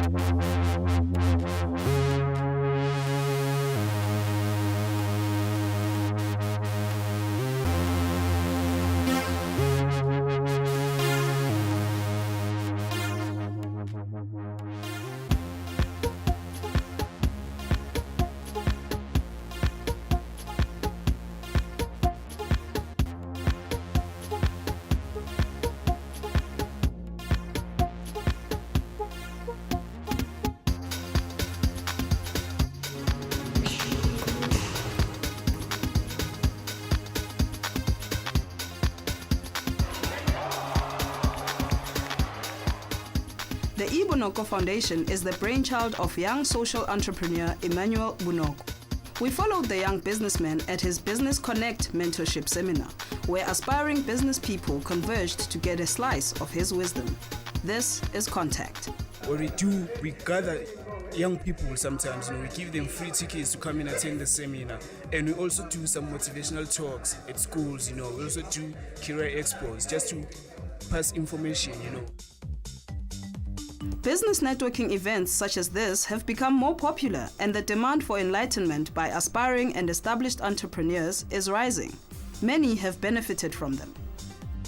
The Bonoko Foundation is the brainchild of young social entrepreneur Emmanuel Bonoko. We followed the young businessman at his Business Connect mentorship seminar, where aspiring business people converged to get a slice of his wisdom. This is Contact. What we do, we gather young people sometimes, we give them free tickets to come and attend the seminar. And we also do some motivational talks at schools, we also do career expos just to pass information, Business networking events such as this have become more popular, and the demand for enlightenment by aspiring and established entrepreneurs is rising. Many have benefited from them.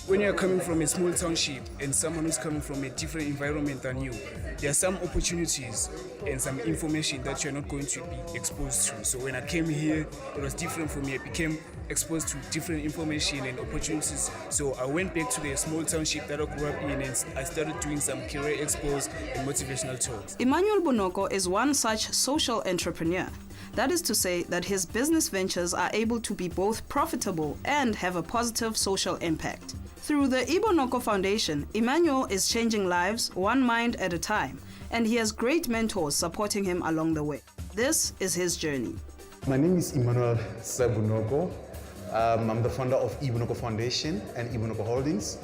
When you're coming from a small township and someone who's coming from a different environment than you, there are some opportunities and some information that you're not going to be exposed to. So when I came here, it was different for me. I became exposed to different information and opportunities. So I went back to the small township that I grew up in, and I started doing some career expos and motivational talks. Emmanuel Bonoko is one such social entrepreneur. That is to say that his business ventures are able to be both profitable and have a positive social impact. Through the Bonoko Foundation, Emmanuel is changing lives one mind at a time, and he has great mentors supporting him along the way. This is his journey. My name is Emmanuel Bonoko. I'm the founder of Bonoko Foundation and Bonoko Holdings.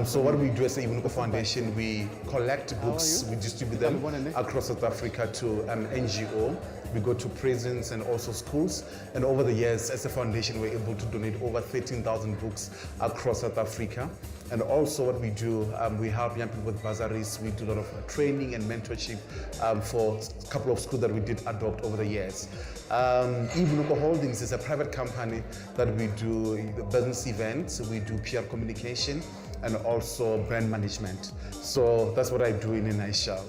So what we do as the Bonoko Foundation, we collect books, we distribute them across South Africa to an NGO. We go to prisons and also schools. And over the years, as a foundation, we're able to donate over 13,000 books across South Africa. And also what we do, we help young people with bursaries. We do a lot of training and mentorship for a couple of schools that we did adopt over the years. Bonoko Holdings is a private company that we do business events, we do PR communication, and also brand management. So that's what I do in a nutshell.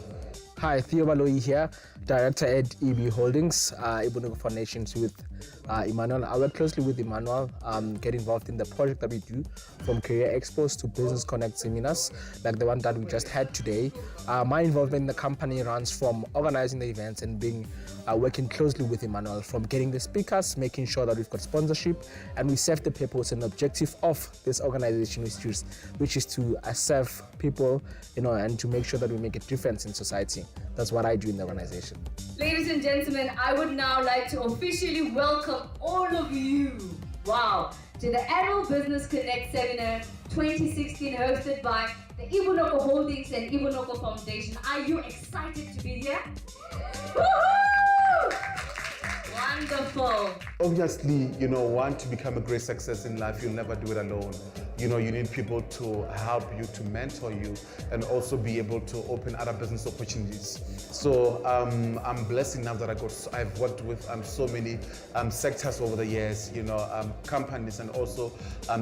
Hi, Theo Baloi here, Director at EB Holdings, Bonoko Foundations with Emmanuel. I work closely with Emmanuel, get involved in the project that we do, from career expos to business connect seminars, like the one that we just had today. My involvement in the company runs from organizing the events and being working closely with Emmanuel, from getting the speakers, making sure that we've got sponsorship, and we serve the purpose and objective of this organization, which is to serve people, and to make sure that we make a difference in society. That's what I do in the organization. Ladies and gentlemen, I would now like to officially welcome all of you, to the annual Business Connect Seminar 2016 hosted by the Bonoko Holdings and Bonoko Foundation. Are you excited to be here? Woohoo! Wonderful. Obviously, want to become a great success in life, you'll never do it alone. You need people to help you, to mentor you, and also be able to open other business opportunities. So I'm blessed enough that I've worked with so many sectors over the years, companies and also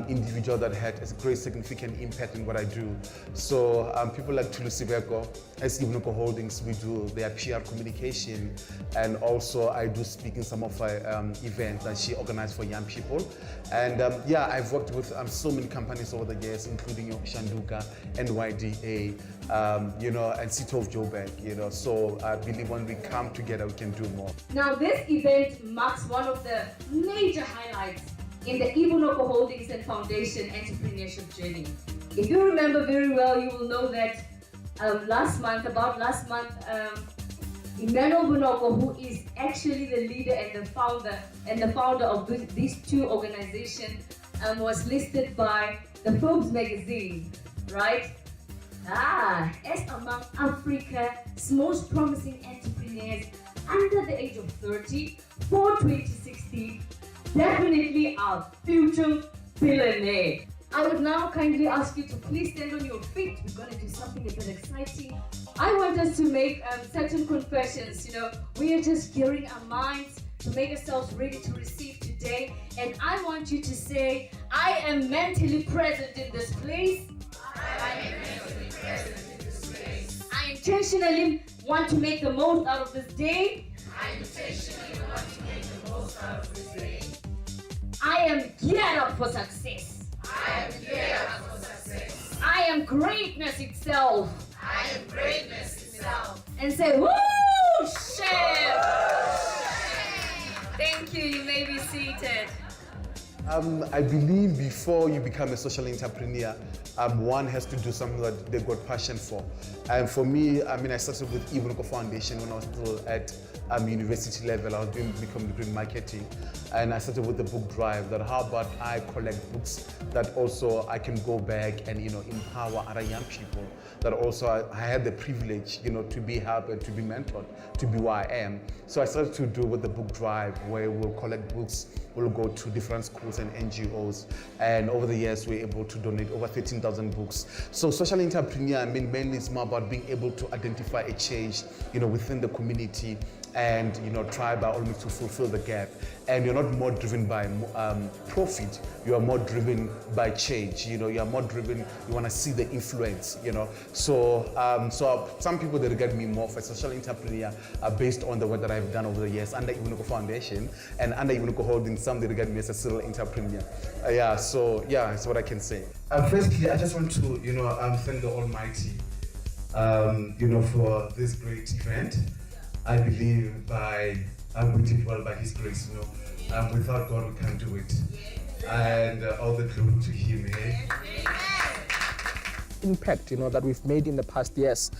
individuals that had a great significant impact in what I do. So people like Tulusibeko, as Bonoko Holdings, we do their PR communication, and also I do speak in some of our events that she organized for young people. And I've worked with so many companies over the years, including Shanduka, NYDA, and City of Joburg, so I believe when we come together, we can do more. Now, this event marks one of the major highlights in the Bonoko Holdings and Foundation entrepreneurship journey. If you remember very well, you will know that last month, Emmanuel Bonoko, who is actually the leader and the founder of these two organizations, was listed by the Forbes magazine, right? As among Africa's most promising entrepreneurs under the age of 30 for 2016, definitely our future billionaire. I would now kindly ask you to please stand on your feet. We're going to do something a bit exciting. I want us to make certain confessions. We are just gearing our minds to make ourselves ready to receive today. And I want you to say, I am mentally present in this place. I am mentally present in this place. I intentionally want to make the most out of this day. I intentionally want to make the most out of this day. I am geared up for success. I am geared up for success. I am greatness itself. I am greatness itself. And say, woo, chef! Thank you. You may be seated. I believe before you become a social entrepreneur, one has to do something that they got passion for. And for me, I started with Bonoko Foundation when I was still at university level. I was doing become degree in marketing, and I started with the book drive. That how about I collect books that also I can go back and empower other young people. That also I had the privilege to be helped and to be mentored to be where I am. So I started to do with the book drive, where we'll collect books. We'll go to different schools and NGOs, and over the years we're able to donate over 13,000 books. So social entrepreneur, mainly it's more about being able to identify a change, within the community, and try by all means to fulfill the gap. And you're not more driven by profit. You are more driven by change. You are more driven. You want to see the influence. So some people that regard me more for a social entrepreneur based on the work that I've done over the years under Bonoko Foundation and under Bonoko Holdings. Some they regard me as a serial entrepreneur. So that's what I can say. Firstly, I just want to thank the Almighty, for this great event. I believe by we did well by His grace. Without God we can't do it. And all the glory to Him. Impact that we've made in the past years,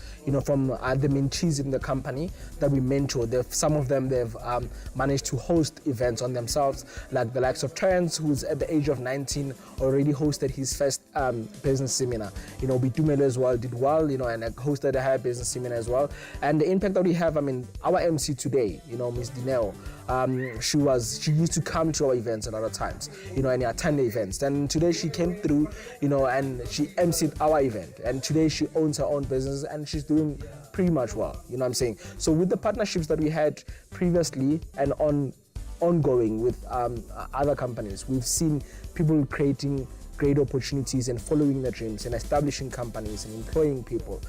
from the mentees in the company that we mentor. Some of them they've managed to host events on themselves, like the likes of Terence, who's at the age of 19 already hosted his first business seminar. Bitumelo as well did well, and hosted a higher business seminar as well. And the impact that we have, our MC today, Miss Dineo, she used to come to our events a lot of times, and attend the events. And today she came through, and she emceed our event. And today she owns her own business and she's doing pretty much well. So with the partnerships that we had previously and ongoing with other companies, we've seen people creating great opportunities and following their dreams and establishing companies and employing people.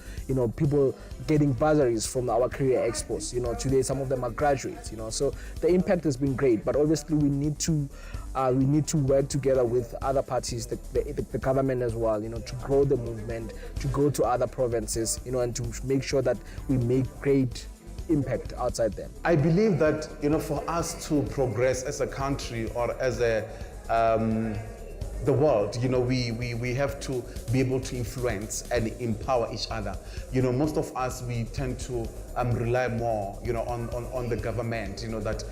People getting bursaries from our career expos. Today some of them are graduates. So the impact has been great, but obviously we need to work together with other parties, the government as well. To grow the movement, to go to other provinces. And to make sure that we make great impact outside them. I believe that for us to progress as a country or as the world, we have to be able to influence and empower each other. Most of us, we tend to rely more, on the government, that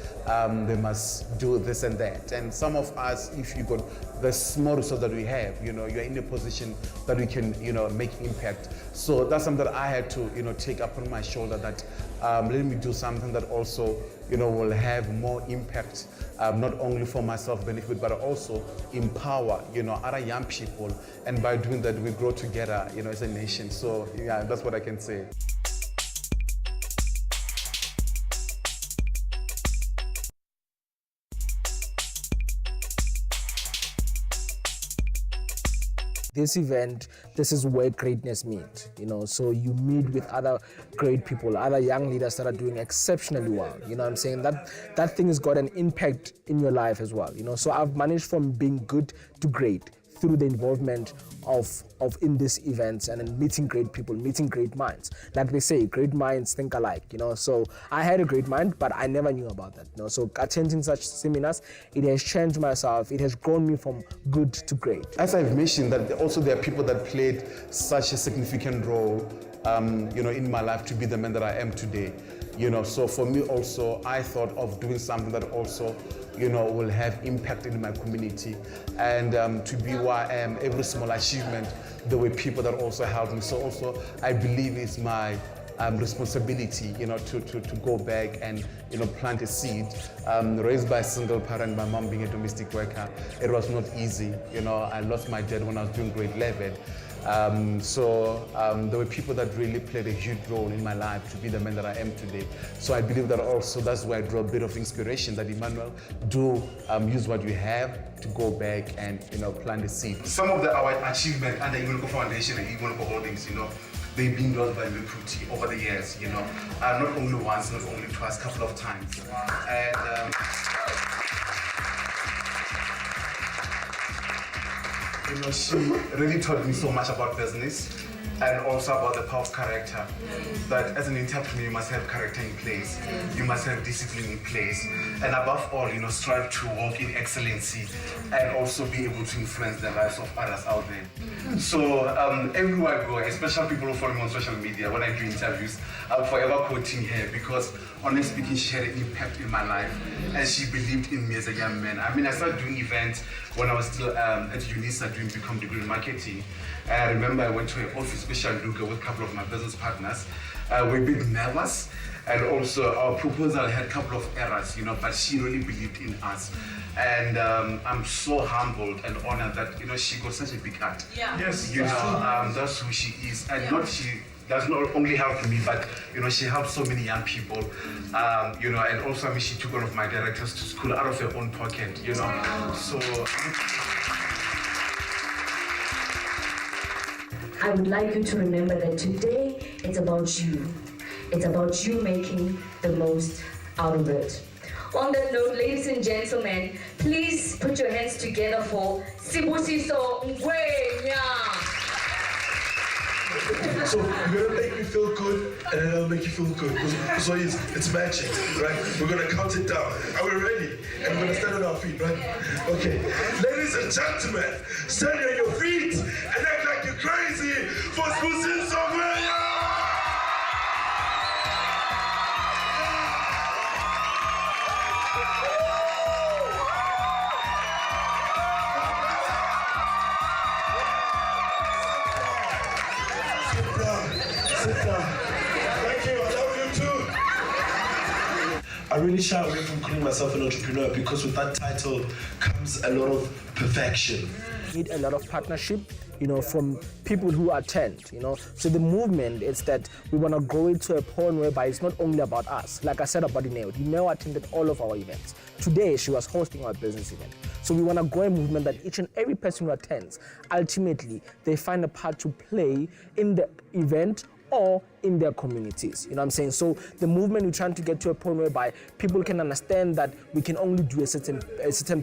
they must do this and that. And some of us, if you got the small resource that we have, you're in a position that we can, make impact. So that's something that I had to, take upon my shoulder, that let me do something that also, will have more impact, not only for myself benefit, but also empower, other young people. And by doing that, we grow together, as a nation. So that's what I can say. This event, this is where greatness meets, so you meet with other great people, other young leaders that are doing exceptionally well. I'm saying? That thing has got an impact in your life as well, So I've managed from being good to great through the involvement of in these events and then meeting great people, meeting great minds. Like they say, great minds think alike, So I had a great mind, but I never knew about that, So attending such seminars, it has changed myself. It has grown me from good to great. As I've mentioned, that also there are people that played such a significant role, in my life to be the man that I am today. So for me also, I thought of doing something that also, will have impact in my community, and to be where I am, every small achievement, there were people that also helped me. So also, I believe it's my responsibility, to go back and, plant a seed. Raised by a single parent, my mom being a domestic worker, it was not easy. I lost my dad when I was doing grade 11. There were people that really played a huge role in my life to be the man that I am today. So I believe that also that's why I draw a bit of inspiration that Emmanuel, do use what you have to go back and plant a seed. Some of our achievements under Bonoko Foundation and Bonoko Holdings, they've been done by Lerato over the years, not only once, not only twice, a couple of times. And she really taught me so much about business and also about the power of character. That as an entrepreneur, you must have character in place, you must have discipline in place, and above all, strive to walk in excellency and also be able to influence the lives of others out there. So everywhere I go, especially people who follow me on social media, when I do interviews, I'm forever quoting her because honestly speaking, she had an impact in my life and she believed in me as a young man. I started doing events when I was still at UNISA doing BCom degree in marketing. I remember I went to her office, especially Luca, with a couple of my business partners. We were a bit nervous, and also our proposal had a couple of errors, but she really believed in us. And I'm so humbled and honored that, she got such a big heart. Yeah. Yes, that's who she is. And not she does not only help me, but she helps so many young people. And also she took one of my directors to school out of her own pocket. So. I would like you to remember that today it's about you. It's about you making the most out of it. On that note, ladies and gentlemen, please put your hands together for Sibusiso Ngwenya. So you're gonna make me feel good, and then I'll make you feel good. So it's matching, right? We're gonna count it down. Are we ready? And we're gonna stand on our feet, right? Okay. Ladies and gentlemen, stand on your feet and act like you're crazy for Sibusiso Ngwenya. Sit down. Thank you, I love you too. I really shy away from calling myself an entrepreneur because with that title comes a lot of perfection. Need a lot of partnership, from people who attend, So the movement is that we want to grow it to a point whereby it's not only about us. Like I said about Dineo attended all of our events. Today, she was hosting our business event. So we want to grow a movement that each and every person who attends, ultimately, they find a part to play in the event or in their communities. You know what I'm saying? So the movement, we're trying to get to a point whereby people can understand that we can only do a certain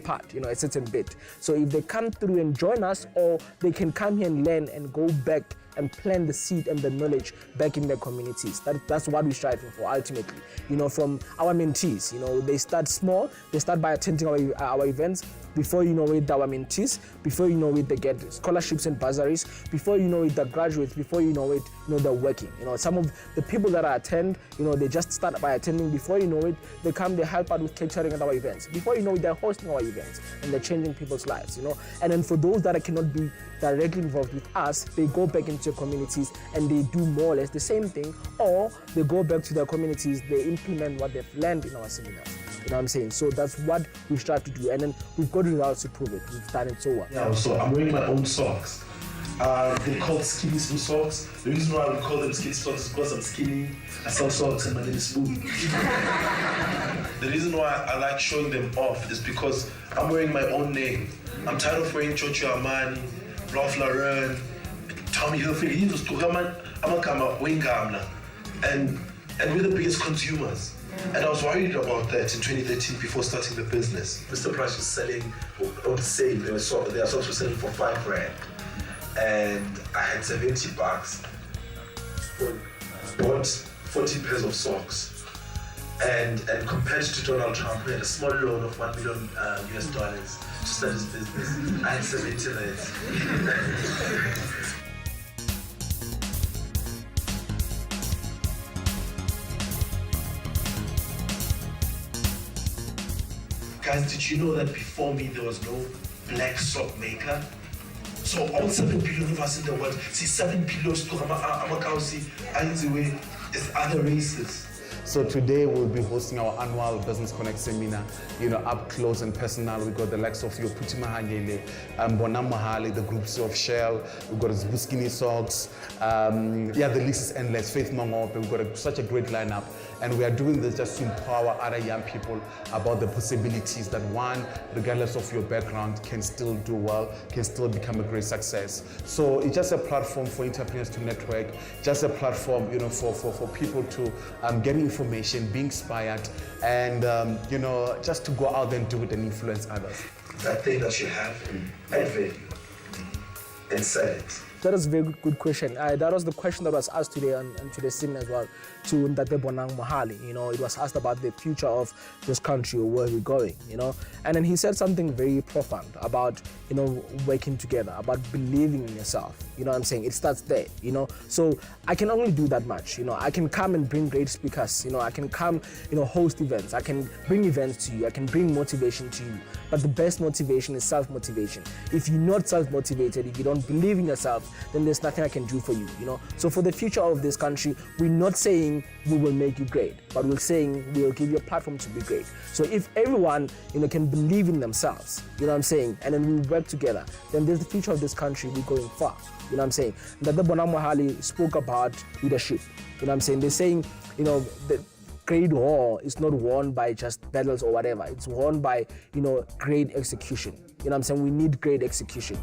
part, a certain bit. So if they come through and join us, or they can come here and learn and go back and plant the seed and the knowledge back in their communities. That's what we're striving for ultimately. From our mentees, they start small, they start by attending our events. Before you know it, our mentees, before you know it, they get scholarships and bursaries. Before you know it, the graduates, before you know it, they're working. Some of the people that attend, they just start by attending. Before you know it, they come, they help out with catering at our events. Before you know it, they're hosting our events and they're changing people's lives, And then for those that cannot be directly involved with us, they go back into communities and they do more or less the same thing, or they go back to their communities, they implement what they've learned in our seminars. You know what I'm saying? So that's what we strive to do, and then we've got results to prove it. We've done it so well. Yeah, so I'm wearing my own socks. They're called skinny smooth socks. The reason why we call them skinny socks is because I'm skinny, I sell socks and my name is Smooth. The reason why I like showing them off is because I'm wearing my own name. I'm tired of wearing Giorgio Armani, Ralph Lauren, Tommy Hilfiger. And we're the biggest consumers. And I was worried about that in 2013 before starting the business. Mr. Price was selling, or the same, their socks were selling for $5,000. And I had $70. Bought 40 pairs of socks. And compared to Donald Trump, who had a small loan of $1 million US to start his business, I had 70 less. Guys, did you know that before me there was no black sock maker? So all 7 billion of us in the world see 7 billion to Amakausi, Ainziwe, It's other races. So today we'll be hosting our annual Business Connect seminar, up close and personal. We got the likes of Puti Mahanyele, Bonam Mahali, the groups of Shell, we got Zbuskini Socks, the list is endless, Faith Mongope, we've got such a great lineup. And we are doing this just to empower other young people about the possibilities that one, regardless of your background, can still do well, can still become a great success. So it's just a platform for entrepreneurs to network, just a platform, for people to get information, be inspired, and just to go out there and do it and influence others. That thing that you have, add value and sell it. That is a very good question. That was the question that was asked today on today's seminar as well to Ndate Bonang Mahali. It was asked about the future of this country or where we're going, And then he said something very profound about, working together, about believing in yourself. You know what I'm saying? It starts there, So I can only do that much, I can come and bring great speakers, I can come, host events. I can bring events to you. I can bring motivation to you. But the best motivation is self-motivation. If you're not self-motivated, if you don't believe in yourself, then there's nothing I can do for you, So for the future of this country, we're not saying we will make you great, but we're saying we'll give you a platform to be great. So if everyone, can believe in themselves, what I'm saying, and then we work together, then there's the future of this country. We're going far, what I'm saying. That the Bonang Mahali spoke about leadership, what I'm saying. They're saying, the great war is not won by just battles or whatever. It's won by, great execution. What I'm saying? We need great execution,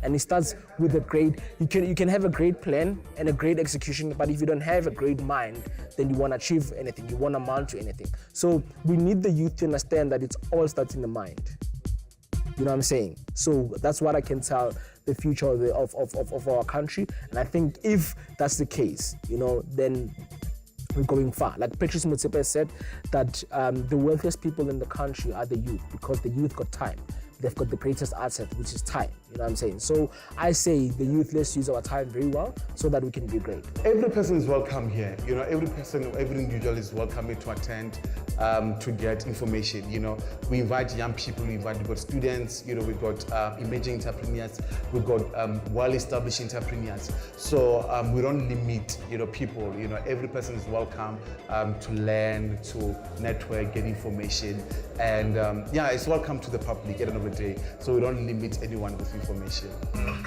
and it starts with a great, you can have a great plan and a great execution, but if you don't have a great mind, then you won't achieve anything, you won't amount to anything. So we need the youth to understand that it all starts in the mind. You know what I'm saying? So that's what I can tell the future of our country. And I think if that's the case, then we're going far. Like Patrice Motsepe said, that the wealthiest people in the country are the youth, because the youth got time. They've got the greatest asset, which is time. You know what I'm saying? So I say the youth, let's use our time very well so that we can be great. Every person is welcome here. Every person, every individual is welcome here to attend, to get information. We invite young people, we've got students, we've got emerging entrepreneurs, we've got well-established entrepreneurs. So we don't limit, people. Every person is welcome to learn, to network, get information, and it's welcome to the public at the end of the day. So we don't limit anyone with information.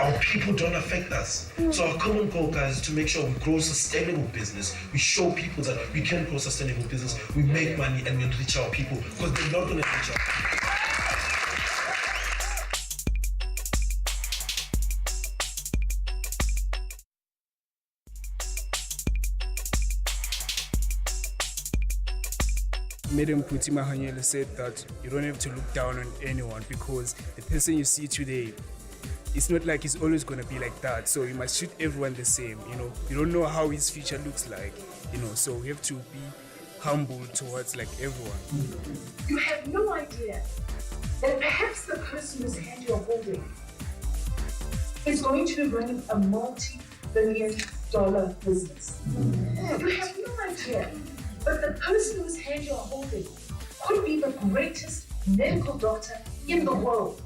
Our people don't affect us. So our common goal, guys, is to make sure we grow sustainable business. We show people that we can grow sustainable business. We make money and we enrich our people, because they're not going to enrich our people. Madam Puti Mahanyele said that you don't have to look down on anyone, because the person you see today, it's not like he's always going to be like that. So you must treat everyone the same. You don't know how his future looks like, so we have to be humble towards everyone. You have no idea that perhaps the person whose hand you're holding is going to be running a multi-billion-dollar business. You have no idea. But the person whose hand you're holding could be the greatest medical doctor in the world.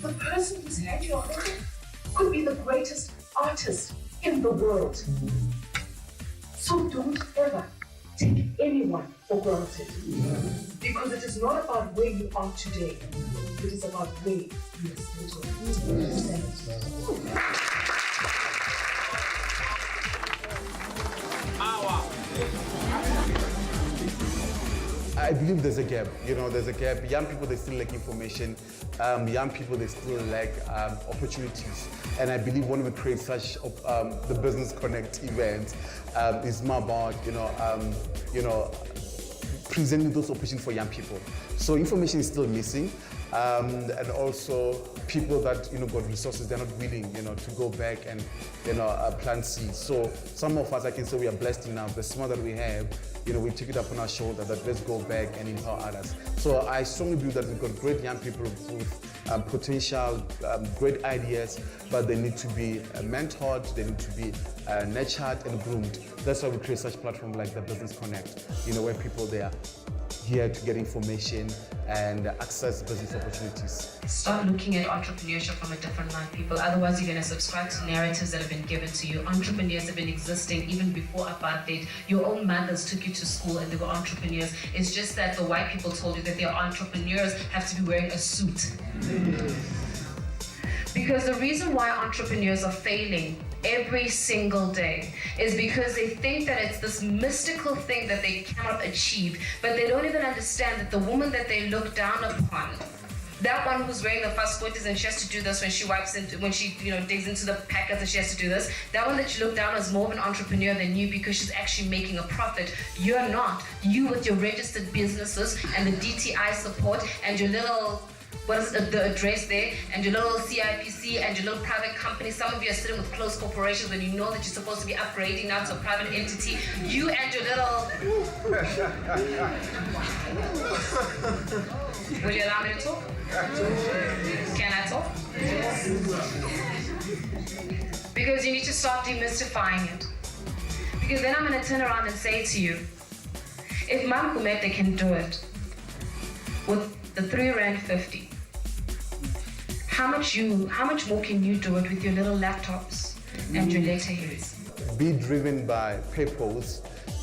The person whose hand you're holding could be the greatest artist in the world. So don't ever take anyone for granted. Because it is not about where you are today. It is about where you are still going. I believe there's a gap. There's a gap. Young people, they still lack information. Young people, they still lack opportunities. And I believe when we create such the Business Connect event is more about presenting those opportunities for young people. So information is still missing. And also people that got resources, they're not willing to go back and plant seeds. So some of us, I can say, we are blessed enough. The small that we have, we take it up on our shoulder that let's go back and empower others. So I strongly believe that we've got great young people with potential, great ideas, but they need to be mentored, they need to be nurtured and groomed. That's why we create such platforms like the Business Connect, where people, they are here to get information and access business opportunities. Start looking at entrepreneurship from a different light, people. Otherwise, you're going to subscribe to narratives that have been given to you. Entrepreneurs have been existing even before apartheid. Your own mothers took you to school and they were entrepreneurs. It's just that the white people told you that their entrepreneurs have to be wearing a suit. Because the reason why entrepreneurs are failing every single day is because they think that it's this mystical thing that they cannot achieve, but they don't even understand that the woman that they look down upon, that one who's wearing the fast squirters and she has to do this when she digs into the packets and she has to do this, that one that you look down on is more of an entrepreneur than you because she's actually making a profit. You're not. You with your registered businesses and the DTI support and your little the address there, and your little CIPC and your little private company. Some of you are sitting with close corporations when you know that you're supposed to be upgrading now to a private entity. You and your little... Will you allow me to talk? Can I talk? Because you need to start demystifying it. Because then I'm going to turn around and say to you, if Mam Kumete can do it with the R3.50, how much more can you do it with your little laptops and your letterheads? Be driven by purpose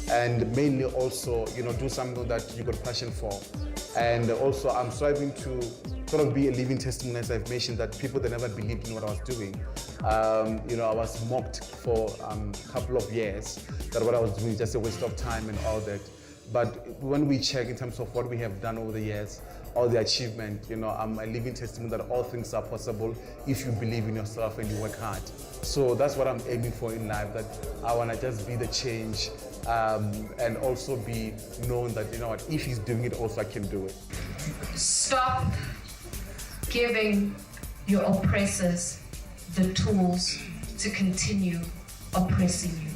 and mainly also, do something that you got passion for. And also I'm striving to sort of be a living testimony, as I've mentioned, that people that never believed in what I was doing. I was mocked for a couple of years that what I was doing is just a waste of time and all that. But when we check in terms of what we have done over the years, all the achievement, I'm a living testimony that all things are possible if you believe in yourself and you work hard. So that's what I'm aiming for in life, that I want to just be the change and also be known that, if he's doing it, also I can do it. Stop giving your oppressors the tools to continue oppressing you.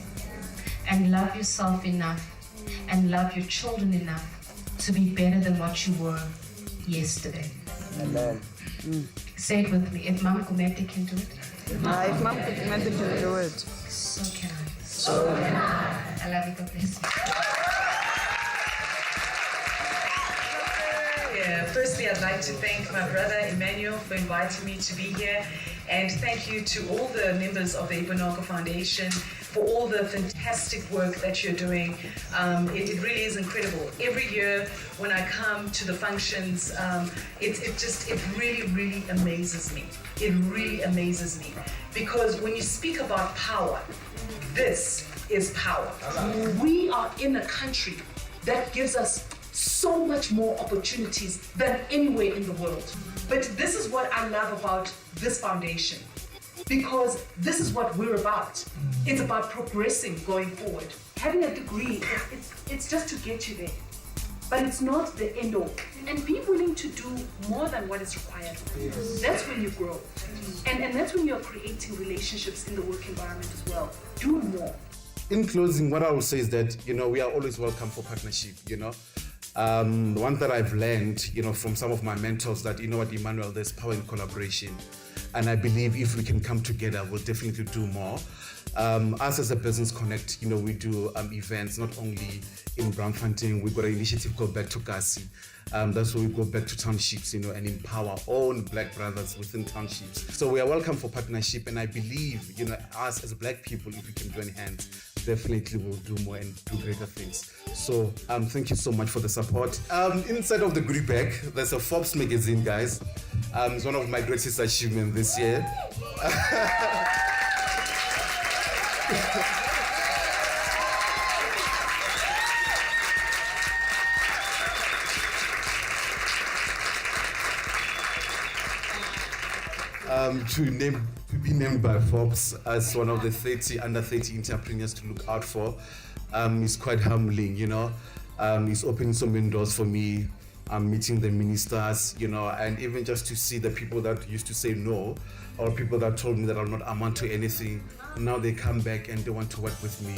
And love yourself enough and love your children enough to be better than what you were yesterday. Amen. Say it with me. If Mama Kumete can do it, If Mama Kumete can do it, so can I. So can I. I love you. God bless you. Yeah, firstly, I'd like to thank my brother Emmanuel for inviting me to be here, and thank you to all the members of the Bonoko Foundation for all the fantastic work that you're doing. It really is incredible. Every year when I come to the functions, it really amazes me. It really amazes me, because when you speak about power, this is power. We are in a country that gives us so much more opportunities than anywhere in the world. But this is what I love about this foundation, because this is what we're about. It's about progressing going forward. Having a degree, it's just to get you there, but it's not the end all. And be willing to do more than what is required. That's when you grow. And that's when you're creating relationships in the work environment as well. Do more. In closing, what I will say is that, we are always welcome for partnership, One that I've learned, from some of my mentors, that, Emmanuel, there's power in collaboration. And I believe if we can come together, we'll definitely do more. Us as a Business Connect, we do events, not only in Braamfontein. We've got an initiative called Back to Kasi. That's where we go back to townships, and empower own Black brothers within townships. So we are welcome for partnership, and I believe, us as Black people, if we can join hands, definitely will do more and do greater things. So thank you so much for the support. Inside of the goodie bag, there's a Forbes magazine, guys. It's one of my greatest achievements this year. To be named by Forbes as one of the under 30 entrepreneurs to look out for is quite humbling, It's opening so many doors for me. I'm meeting the ministers, and even just to see the people that used to say no, or people that told me that I'll not amount to anything, now they come back and they want to work with me,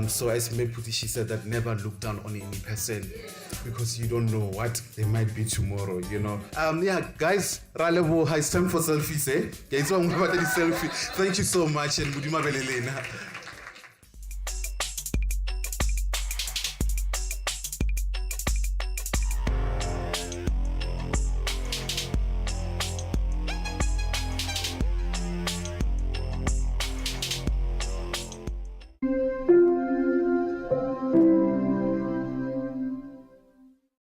So as Meputi, she said that never look down on any person, because you don't know what they might be tomorrow, guys, it's time for selfies, eh? Selfie. Thank you so much, and Budima Belelena.